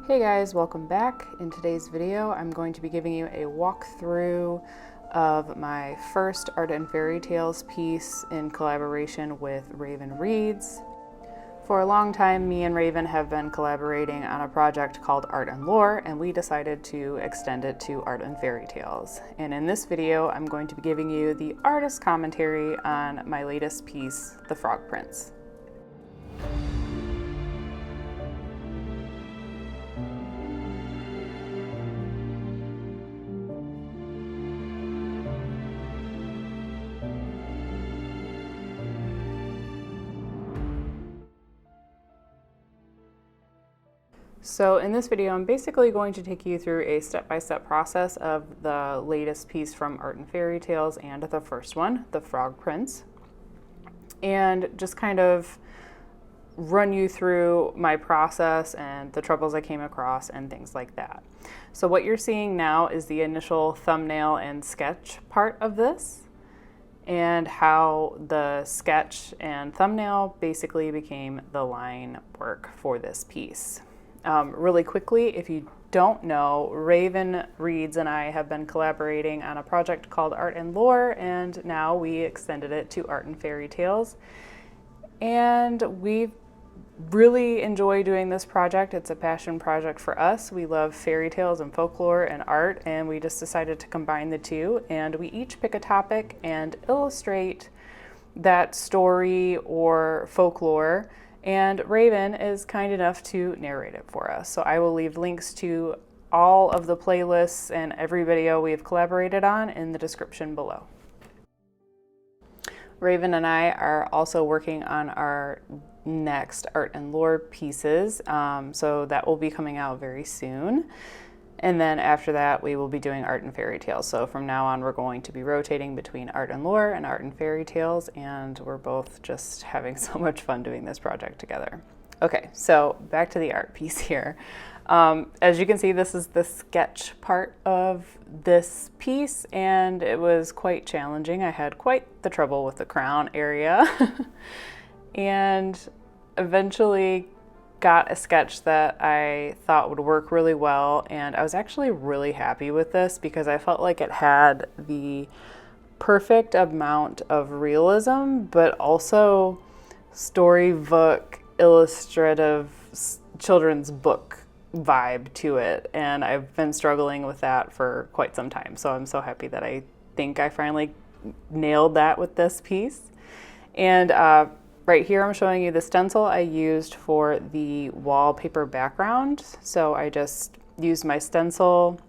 Hey guys, welcome back. In today's video, I'm going to be giving you a walkthrough of my first Art and Fairy Tales piece in collaboration with Raven Reads. For a long time, me and Raven have been collaborating on a project called Art and Lore, and we decided to extend it to Art and Fairy Tales. And in this video, I'm going to be giving you the artist commentary on my latest piece, The Frog Prince. So in this video, I'm basically going to take you through a step-by-step process of the latest piece from Art and Fairy Tales and the first one, The Frog Prince, and just kind of run you through my process and the troubles I came across and things like that. So what you're seeing now is the initial thumbnail and sketch part of this, and how the sketch and thumbnail basically became the line work for this piece. Really quickly, if you don't know, Raven Reads and I have been collaborating on a project called Art and Lore, and now we extended it to Art and Fairy Tales. And we really enjoy doing this project. It's a passion project for us. We love fairy tales and folklore and art, and we just decided to combine the two. And we each pick a topic and illustrate that story or folklore. And Raven is kind enough to narrate it for us. So I will leave links to all of the playlists and every video we have collaborated on in the description below. Raven and I are also working on our next Art and Lore pieces, so that will be coming out very soon. And then after that, we will be doing Art and Fairy Tales. So from now on, we're going to be rotating between Art and Lore and Art and Fairy Tales, and we're both just having so much fun doing this project together. Okay, so back to the art piece here. As you can see, this is the sketch part of this piece, and it was quite challenging. I had quite the trouble with the crown area, and eventually got a sketch that I thought would work really well, and I was actually really happy with this because I felt like it had the perfect amount of realism, but also storybook, illustrative, children's book vibe to it, and I've been struggling with that for quite some time, so I'm so happy that I think I finally nailed that with this piece. And right here, I'm showing you the stencil I used for the wallpaper background. So I just used my stencil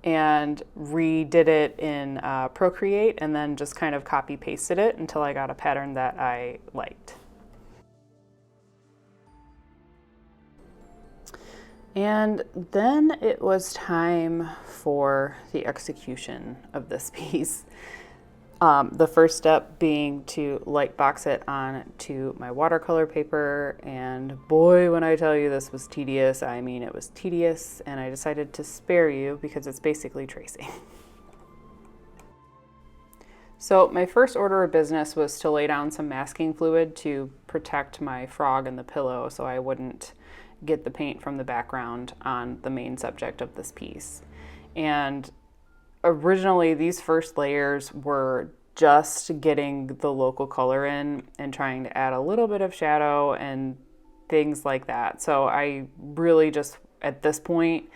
and redid it in Procreate, and then just kind of copy pasted it until I got a pattern that I liked. And then it was time for the execution of this piece. The first step being to light box it onto my watercolor paper, and boy, when I tell you this was tedious, I mean it was tedious, and I decided to spare you because it's basically tracing. So my first order of business was to lay down some masking fluid to protect my frog and the pillow so I wouldn't get the paint from the background on the main subject of this piece. And originally, these first layers were just getting the local color in and trying to add a little bit of shadow and things like that. So I really just, at this point,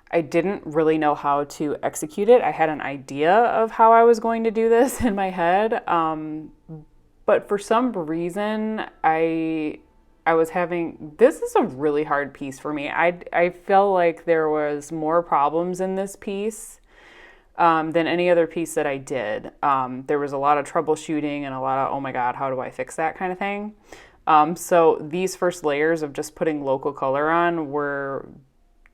I didn't really know how to execute it. I had an idea of how I was going to do this in my head, but for some reason, I was having, this is a really hard piece for me. I felt like there was more problems in this piece than any other piece that I did. There was a lot of troubleshooting and a lot of, oh my God, how do I fix that kind of thing? So these first layers of just putting local color on were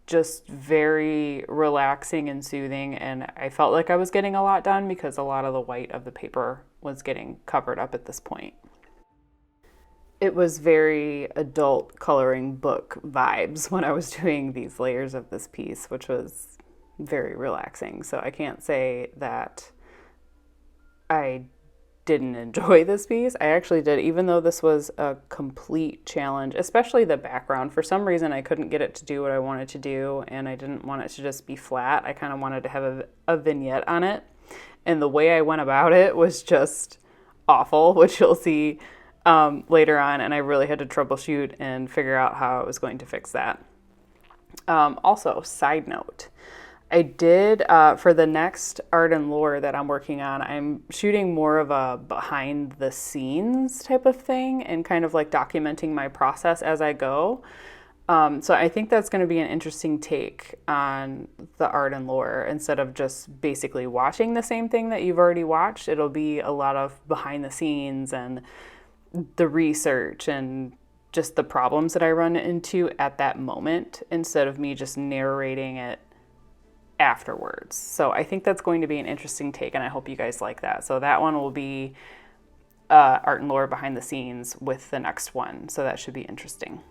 just very relaxing and soothing, and I felt like I was getting a lot done because a lot of the white of the paper was getting covered up at this point. It was very adult coloring book vibes when I was doing these layers of this piece, which was very relaxing. So I can't say that I didn't enjoy this piece. I actually did, even though this was a complete challenge, especially the background. For some reason, I couldn't get it to do what I wanted to do, and I didn't want it to just be flat. I kind of wanted to have a vignette on it. And the way I went about it was just awful, which you'll see later on. And I really had to troubleshoot and figure out how I was going to fix that. Also, side note, I did, for the next art and lore that I'm working on, I'm shooting more of a behind the scenes type of thing and kind of like documenting my process as I go. So I think that's going to be an interesting take on the art and lore. Instead of just basically watching the same thing that you've already watched, it'll be a lot of behind the scenes and the research and just the problems that I run into at that moment instead of me just narrating it afterwards. So I think that's going to be an interesting take, and I hope you guys like that. So that one will be art and lore behind the scenes with the next one. So that should be interesting.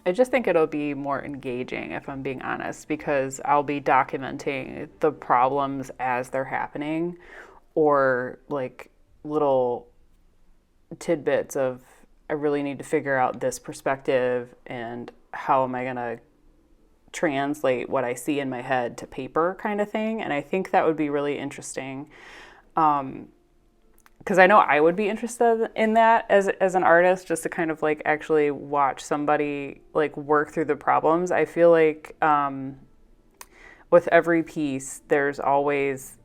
I just think it'll be more engaging, if I'm being honest, because I'll be documenting the problems as they're happening, or like little tidbits of, I really need to figure out this perspective and how am I going to translate what I see in my head to paper kind of thing. And I think that would be really interesting. Because I know I would be interested in that as an artist, just to kind of like actually watch somebody like work through the problems. I feel like with every piece, there's always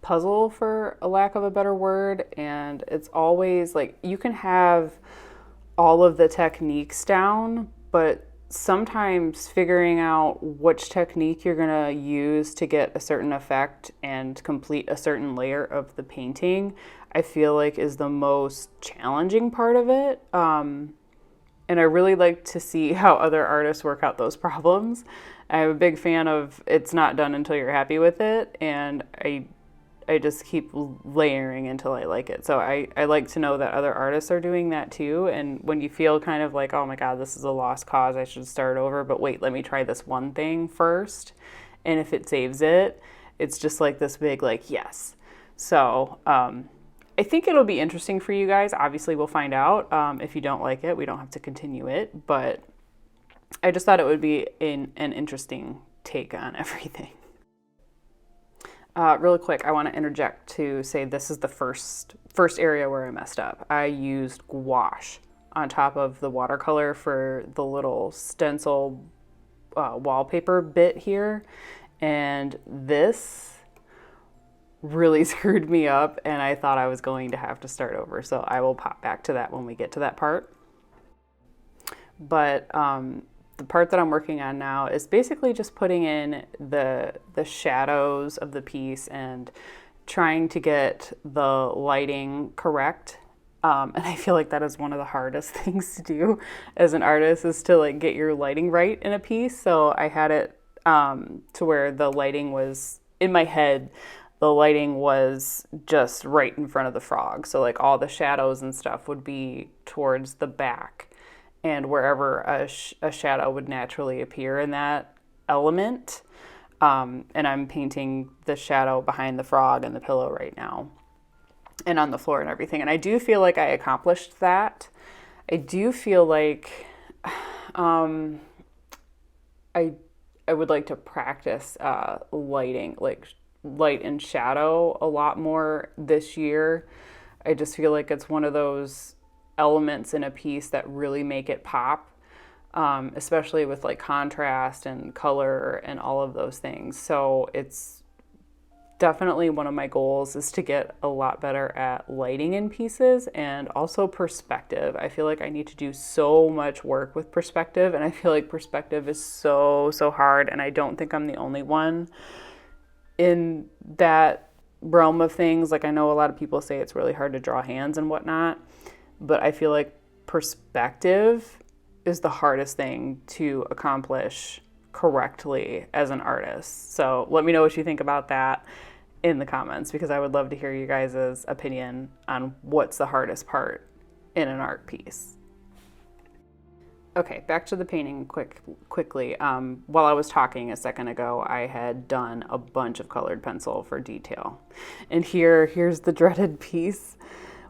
puzzle, for a lack of a better word. And it's always like, you can have all of the techniques down, but sometimes figuring out which technique you're going to use to get a certain effect and complete a certain layer of the painting, I feel like is the most challenging part of it. And I really like to see how other artists work out those problems. I'm a big fan of it's not done until you're happy with it, and I just keep layering until I like it. So I like to know that other artists are doing that too. And when you feel kind of like, oh my God, this is a lost cause, I should start over, but wait, let me try this one thing first. And if it saves it, it's just like this big, like, yes. So I think it'll be interesting for you guys. Obviously, we'll find out. If you don't like it, we don't have to continue it. But I just thought it would be an interesting take on everything. Really quick, I want to interject to say this is the first area where I messed up. I used gouache on top of the watercolor for the little stencil wallpaper bit here, and this really screwed me up, and I thought I was going to have to start over. So I will pop back to that when we get to that part. But the part that I'm working on now is basically just putting in the shadows of the piece and trying to get the lighting correct. And I feel like that is one of the hardest things to do as an artist, is to like get your lighting right in a piece. So I had it to where the lighting was, in my head, the lighting was just right in front of the frog. So like all the shadows and stuff would be towards the back, and wherever a shadow would naturally appear in that element. And I'm painting the shadow behind the frog and the pillow right now, and on the floor and everything. And I do feel like I accomplished that. I do feel like I would like to practice lighting, like light and shadow, a lot more this year. I just feel like it's one of those elements in a piece that really make it pop, especially with like contrast and color and all of those things. So it's definitely one of my goals, is to get a lot better at lighting in pieces, and also perspective. I feel like I need to do so much work with perspective, and I feel like perspective is so hard, and I don't think I'm the only one in that realm of things. Like, I know a lot of people say it's really hard to draw hands and whatnot, but I feel like perspective is the hardest thing to accomplish correctly as an artist. So let me know what you think about that in the comments, because I would love to hear you guys' opinion on what's the hardest part in an art piece. Okay, back to the painting quickly. While I was talking a second ago, I had done a bunch of colored pencil for detail. And here's the dreaded piece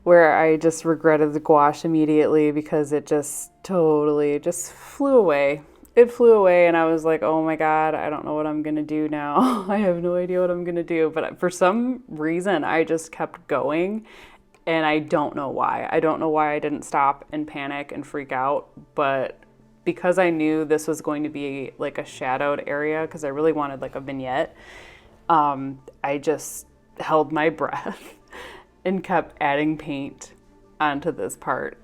where I just regretted the gouache immediately because it just totally just flew away. It flew away and I was like, oh my God, I don't know what I'm gonna do now. I have no idea what I'm gonna do. But for some reason, I just kept going and I don't know why. I don't know why I didn't stop and panic and freak out, but because I knew this was going to be like a shadowed area, because I really wanted like a vignette, I just held my breath and kept adding paint onto this part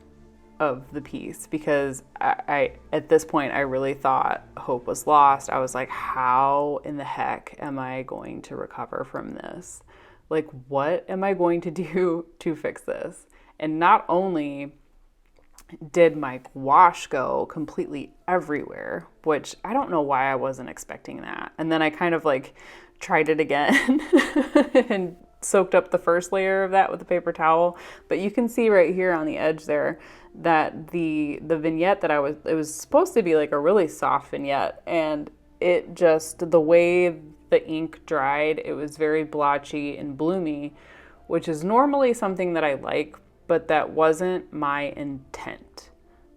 of the piece because I at this point I really thought hope was lost. I was like, how in the heck am I going to recover from this? Like, what am I going to do to fix this? And not only did my gouache go completely everywhere, which I don't know why I wasn't expecting that. And then I kind of like tried it again and soaked up the first layer of that with a paper towel. But you can see right here on the edge there that the vignette that it was supposed to be like a really soft vignette, and it just, the way the ink dried, it was very blotchy and bloomy, which is normally something that I like, but that wasn't my intent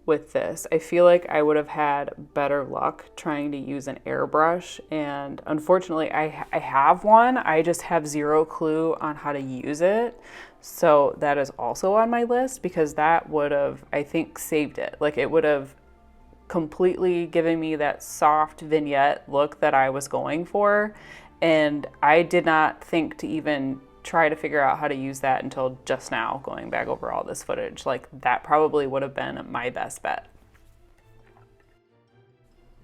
with this. I feel like I would have had better luck trying to use an airbrush, and unfortunately I have one, I just have zero clue on how to use it. So that is also on my list because that would have, I think, saved it. Like, it would have completely given me that soft vignette look that I was going for, and I did not think to even try to figure out how to use that until just now, going back over all this footage. Like, that probably would have been my best bet.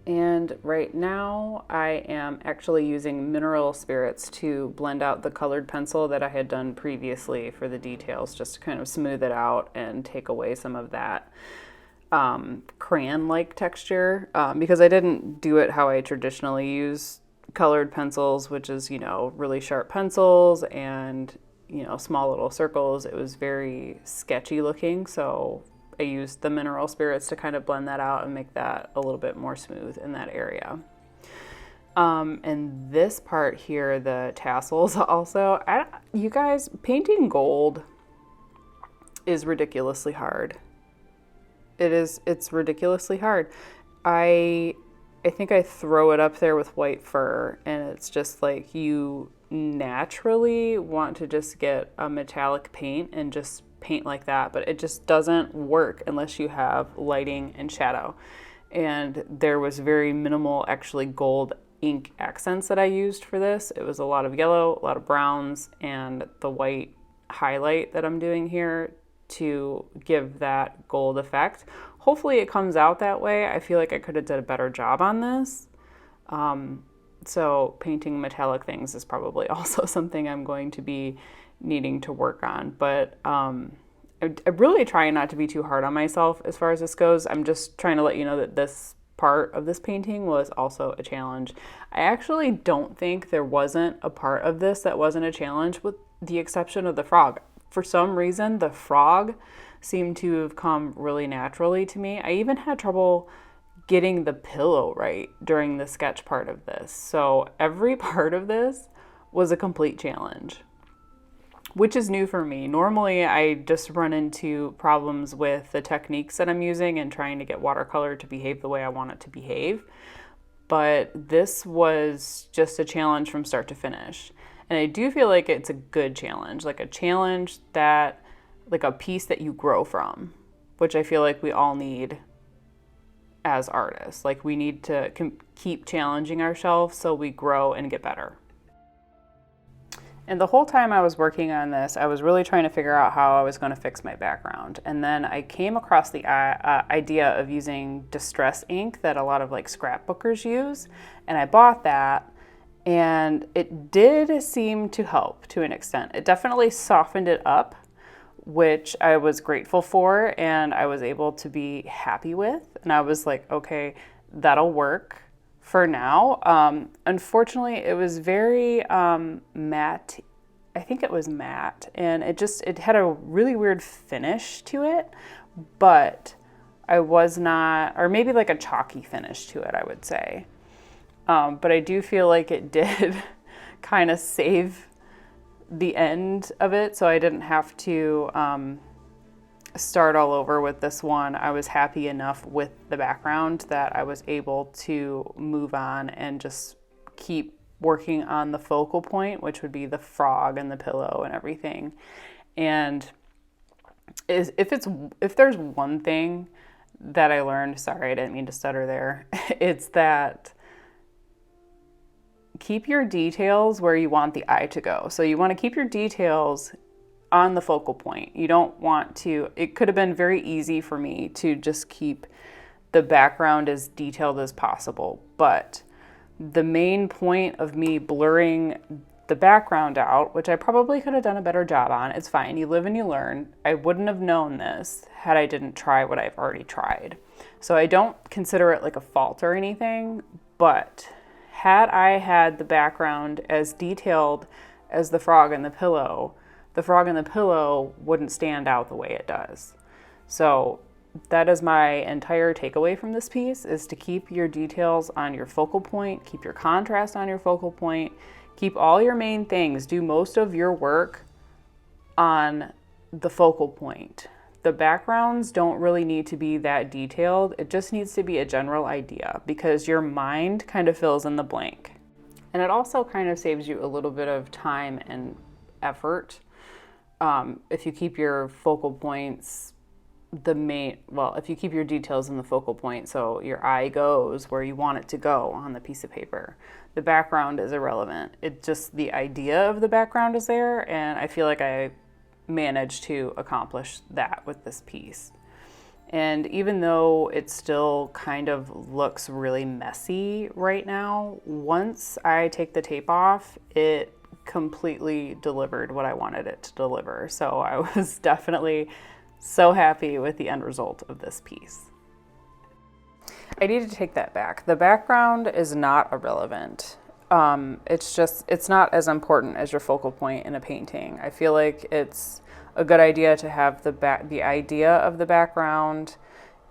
And right now I am actually using mineral spirits to blend out the colored pencil that I had done previously for the details, just to kind of smooth it out and take away some of that crayon-like texture, because I didn't do it how I traditionally use colored pencils, which is, you know, really sharp pencils and, you know, small little circles. It was very sketchy looking, so I used the mineral spirits to kind of blend that out and make that a little bit more smooth in that area. And this part here, the tassels also, you guys, painting gold is ridiculously hard. It's ridiculously hard. I think I throw it up there with white fur, and it's just like, you naturally want to just get a metallic paint and just paint like that, but it just doesn't work unless you have lighting and shadow. And there was very minimal actually gold ink accents that I used for this. It was a lot of yellow, a lot of browns, and the white highlight that I'm doing here to give that gold effect. Hopefully it comes out that way. I feel like I could have done a better job on this. So painting metallic things is probably also something I'm going to be needing to work on. But I'm really trying not to be too hard on myself as far as this goes. I'm just trying to let you know that this part of this painting was also a challenge. I actually don't think there wasn't a part of this that wasn't a challenge, with the exception of the frog. For some reason, the frog seemed to have come really naturally to me. I even had trouble getting the pillow right during the sketch part of this. So every part of this was a complete challenge, which is new for me. Normally, I just run into problems with the techniques that I'm using and trying to get watercolor to behave the way I want it to behave. But this was just a challenge from start to finish. And I do feel like it's a good challenge, like a challenge that, like a piece that you grow from, which I feel like we all need as artists. Like, we need to keep challenging ourselves so we grow and get better. And the whole time I was working on this, I was really trying to figure out how I was going to fix my background. And then I came across the idea of using distress ink that a lot of like scrapbookers use. And I bought that, and it did seem to help to an extent. It definitely softened it up, which I was grateful for and I was able to be happy with. And I was like, okay, that'll work for now. Unfortunately, it was very matte. I think it was matte, and it had a really weird finish to it, but I was not, or maybe like a chalky finish to it, I would say. But I do feel like it did kind of save the end of it, so I didn't have to start all over with this one. I was happy enough with the background that I was able to move on and just keep working on the focal point, which would be the frog and the pillow and everything. And if there's one thing that I learned, sorry, I didn't mean to stutter there, it's that keep your details where you want the eye to go. So you want to keep your details on the focal point. You don't want to, it could have been very easy for me to just keep the background as detailed as possible, but the main point of me blurring the background out, which I probably could have done a better job on, it's fine, you live and you learn. I wouldn't have known this had I didn't try what I've already tried. So I don't consider it like a fault or anything, but had I had the background as detailed as the frog and the pillow wouldn't stand out the way it does. So that is my entire takeaway from this piece, is to keep your details on your focal point, keep your contrast on your focal point, keep all your main things, do most of your work on the focal point. The backgrounds don't really need to be that detailed. It just needs to be a general idea, because your mind kind of fills in the blank. And it also kind of saves you a little bit of time and effort. If you keep your focal points if you keep your details in the focal point, so your eye goes where you want it to go on the piece of paper, the background is irrelevant. It just, the idea of the background is there, and I feel like I managed to accomplish that with this piece. And even though it still kind of looks really messy right now, once I take the tape off, it completely delivered what I wanted it to deliver. So I was definitely so happy with the end result of this piece. I need to take that back. The background is not irrelevant. It's not as important as your focal point in a painting. I feel like it's a good idea to have the idea of the background,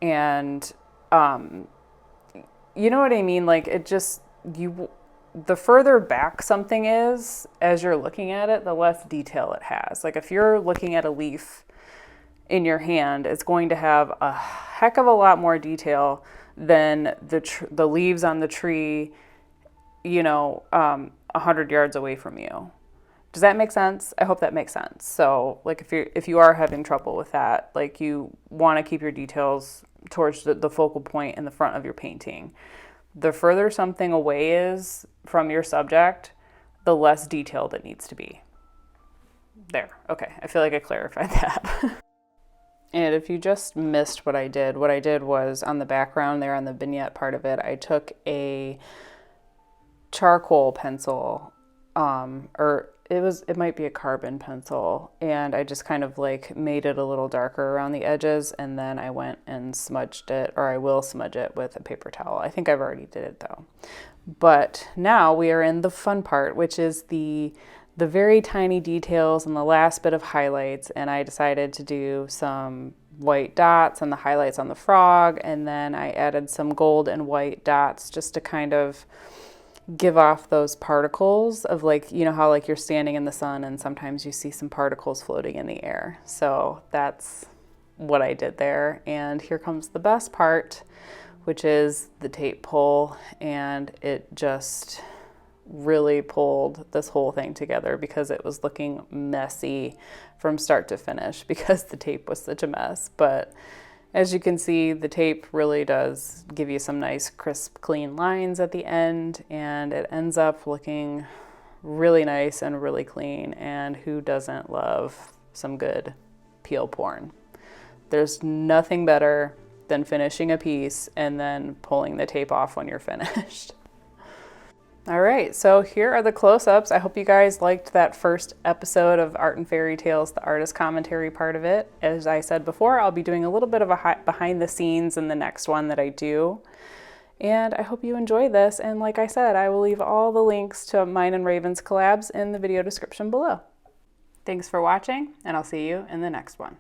and you know what I mean? Like, it just, the further back something is as you're looking at it, the less detail it has. Like, if you're looking at a leaf in your hand, it's going to have a heck of a lot more detail than the leaves on the tree, 100 yards away from you. Does that make sense? I hope that makes sense. So, like, if you are having trouble with that, like, you want to keep your details towards the focal point in the front of your painting. The further something away is from your subject, the less detailed it needs to be. There. Okay. I feel like I clarified that. And if you just missed what I did was on the background there on the vignette part of it, I took a charcoal pencil, or it might be a carbon pencil, and I just kind of like made it a little darker around the edges, and then I went and smudged it, or I will smudge it with a paper towel. I think I've already did it though. But now we are in the fun part, which is the very tiny details and the last bit of highlights, and I decided to do some white dots and the highlights on the frog, and then I added some gold and white dots just to kind of give off those particles of, like, how like you're standing in the sun and sometimes you see some particles floating in the air. So that's what I did there. And here comes the best part, which is the tape pull, and it just really pulled this whole thing together because it was looking messy from start to finish because the tape was such a mess. But as you can see, the tape really does give you some nice crisp clean lines at the end, and it ends up looking really nice and really clean. And who doesn't love some good peel porn? There's nothing better than finishing a piece and then pulling the tape off when you're finished. All right, so here are the close-ups. I hope you guys liked that first episode of Art and Fairy Tales, the artist commentary part of it. As I said before, I'll be doing a little bit of a behind the scenes in the next one that I do. And I hope you enjoy this. And like I said, I will leave all the links to mine and Raven's collabs in the video description below. Thanks for watching, and I'll see you in the next one.